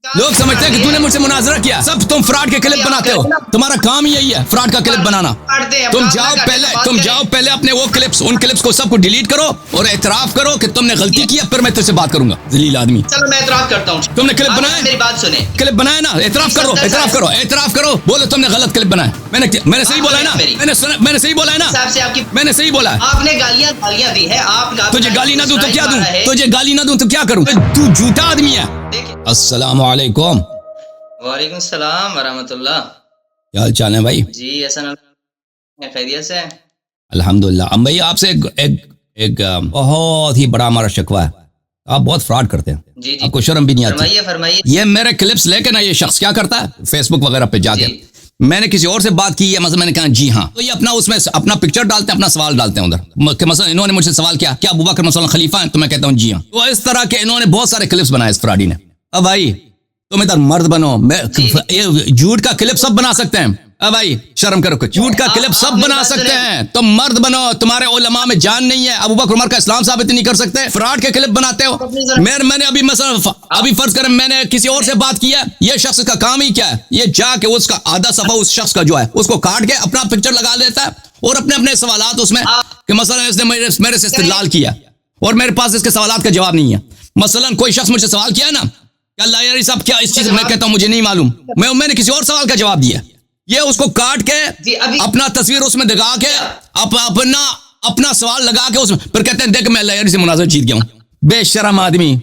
लोग समझते हैं कि तूने मुझसे मुनाजरा किया। सब तुम फ्रॉड के क्लिप बनाते हो, तुम्हारा काम ही यही है फ्रॉड का क्लिप बनाना। तुम जाओ पहले अपने वो क्लिप्स, उन क्लिप्स को सबको डिलीट करो और एतराफ करो कि तुमने गलती की, फिर मैं तुझसे बात करूंगा। जलील आदमी। चलो मैं एतराफ करता हूँ। तुमने क्लिप बनाया, मेरी बात सुने। क्लिप बनाया ना, एतराफ करो। बोलो तुमने गलत क्लिप बनाया। मैंने सही बोला है ना, मैंने सही बोला है ना, मैंने सही बोला है। आपने गालियां दी है। आप तुझे गाली ना दूं तो क्या दूं, तुझे गाली ना दूं तो क्या करूं? तू झूठा आदमी है। अस्सलामु अलैकुम। वालेकुम सलाम वरहमतुल्लाह। क्या हाल चाल है भाई? जी हसन, खैरियत से? अल्हम्दुलिल्लाह। हम भाई आपसे एक बहुत ही बड़ा हमारा शिकवा है, आप बहुत फ्रॉड करते हैं। जी। आपको शर्म भी नहीं आती? फरमाइए। ये मेरे क्लिप्स लेके ना ये शख्स क्या करता है, फेसबुक वगैरह पे जाके मैंने किसी और से बात की है, मतलब मैंने कहा जी हाँ, तो ये अपना उसमें अपना पिक्चर डालते हैं, अपना सवाल डालते हैं उधर कि मतलब इन्होंने मुझसे सवाल किया क्या अबू बकर मसलन खलीफा है, तो मैं कहता हूँ जी हाँ। तो इस तरह के इन्होंने बहुत सारे क्लिप्स बनाए इस फ्रॉडी ने। अब भाई तुम इधर मर्द बनो, झूठ का क्लिप सब बना सकते हैं। अब भाई शर्म करो, कुछ झूठ का क्लिप सब बना सकते हैं। तुम मर्द बनो, तुम्हारे उलमा में जान नहीं है, अबू बकर उमर का इस्लाम साबित नहीं कर सकते, फ्रॉड के क्लिप बनाते हो। मैंने अभी फर्ज करें मैंने किसी और से बात किया, ये शख्स का काम ही क्या है, ये जाके उसका आधा सफा उस शख्स का जो है उसको काट के अपना पिक्चर लगा देता है और अपने अपने सवालात उसमें कि मसलन इसने मेरे से इस्तेदलाल किया और मेरे पास इसके सवालात का जवाब नहीं है। मसलन कोई शख्स मुझसे सवाल किया ना, अल्लाह यार साहब क्या इस चीज, मैं कहता हूं मुझे नहीं मालूम, मैंने किसी और सवाल का जवाब दिया, ये उसको काट के अपना तस्वीर उसमें दिखा के अपना सवाल लगा के उसमें फिर कहते हैं देख मैं अल्लाह यार से मुनाज़रा जीत गया हूं। बेशरम आदमी,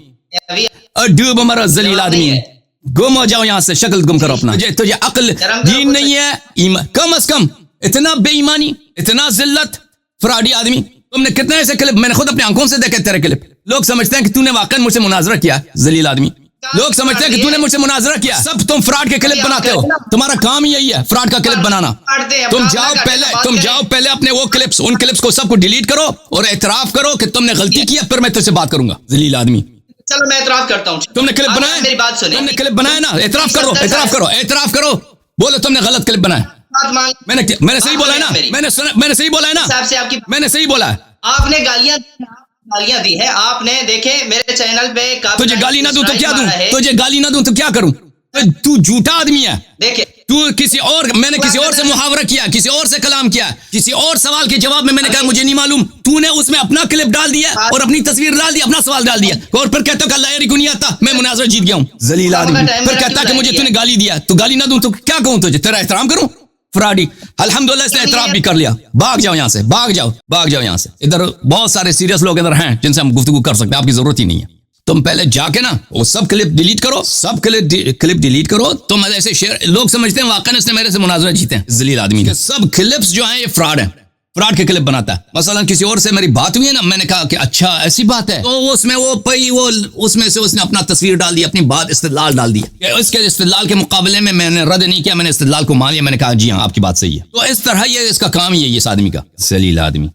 डूब मरो जलील आदमी, गुम हो जाओ यहां से, शक्ल गुम करो अपना। तुझे अक्ल दीन नहीं है, कम अज कम इतना बेईमानी, इतना जिल्लत, फ्रॉडी आदमी। तुमने कितने ऐसे क्लिप, मैंने खुद अपनी आंखों से देखे तेरे क्लिप। लोग समझते हैं कि तूने वाकई मुझसे मुनाजरा किया, जलील आदमी। लोग समझते हैं कि तूने मुझसे मुनाजरा किया। सब तुम फ्रॉड के क्लिप बनाते हो, तुम्हारा काम ही यही है फ्रॉड का क्लिप बनाना। तुम जाओ पहले अपने वो क्लिप्स, उन क्लिप्स को सबको डिलीट करो और एतराफ करो कि तुमने गलती की, फिर मैं तुझसे बात करूंगा। जलील आदमी। चलो मैं एतराफ करता हूँ। तुमने क्लिप बनाया, मेरी बात सुने। तुमने क्लिप बनाया ना, एतराफ करो। बोलो तुमने गलत क्लिप बनाया। मैंने सही बोला है ना, मैंने सही बोला है ना, मैंने सही बोला है। आपने गालियां दी है। आपने देखे मेरे चैनल पे, तुझे गाली ना दूं तो क्या दूं, तुझे गाली ना दूं तो क्या करूं? तू झूठा आदमी है। देखे तू मैंने किसी और से मुहावरा किया, किसी और से कलाम किया, किसी और सवाल के जवाब में मैंने कहा मुझे नहीं मालूम, तूने उसमें अपना क्लिप डाल दिया और अपनी तस्वीर डाल दी, अपना सवाल डाल दिया और फिर कहता कि अल्लाह यार को नहीं आता, मैं मुनाज़रा जीत गया हूं। जलील आदमी। फिर कहता कि मुझे तूने गाली दिया, तो गाली ना दूं तो क्या कहूं, तुझे तेरा एहतराम करूं? फ्रॉडी। अल्हम्दुलिल्लाह इसने एतराफ भी कर लिया। भाग जाओ यहाँ से, भाग जाओ यहाँ से। इधर बहुत सारे सीरियस लोग इधर हैं जिनसे हम गुफ्तगू कर सकते हैं, आपकी जरूरत ही नहीं है। तुम पहले जाके ना वो सब क्लिप डिलीट करो, क्लिप डिलीट करो। तुम ऐसे शेयर, लोग समझते हैं वाकई इसने मेरे से मुनाजरा जीते हैं। जलील आदमी के सब क्लिप्स जो हैं ये फ्रॉड है, फ्रॉड के क्लिप बनाता है। मसलन किसी और से मेरी बात हुई है ना, मैंने कहा कि अच्छा ऐसी बात है, तो उसमें उसमें से उसने अपना तस्वीर डाल दी, अपनी बात इस्तेदलाल डाल दी। इसके इस्तेदलाल के मुकाबले में मैंने रद्द नहीं किया, मैंने इस्तेदलाल को मान लिया, मैंने कहा जी हाँ आपकी बात सही है। तो इस तरह ये इसका काम ही है इस आदमी का, जलील आदमी।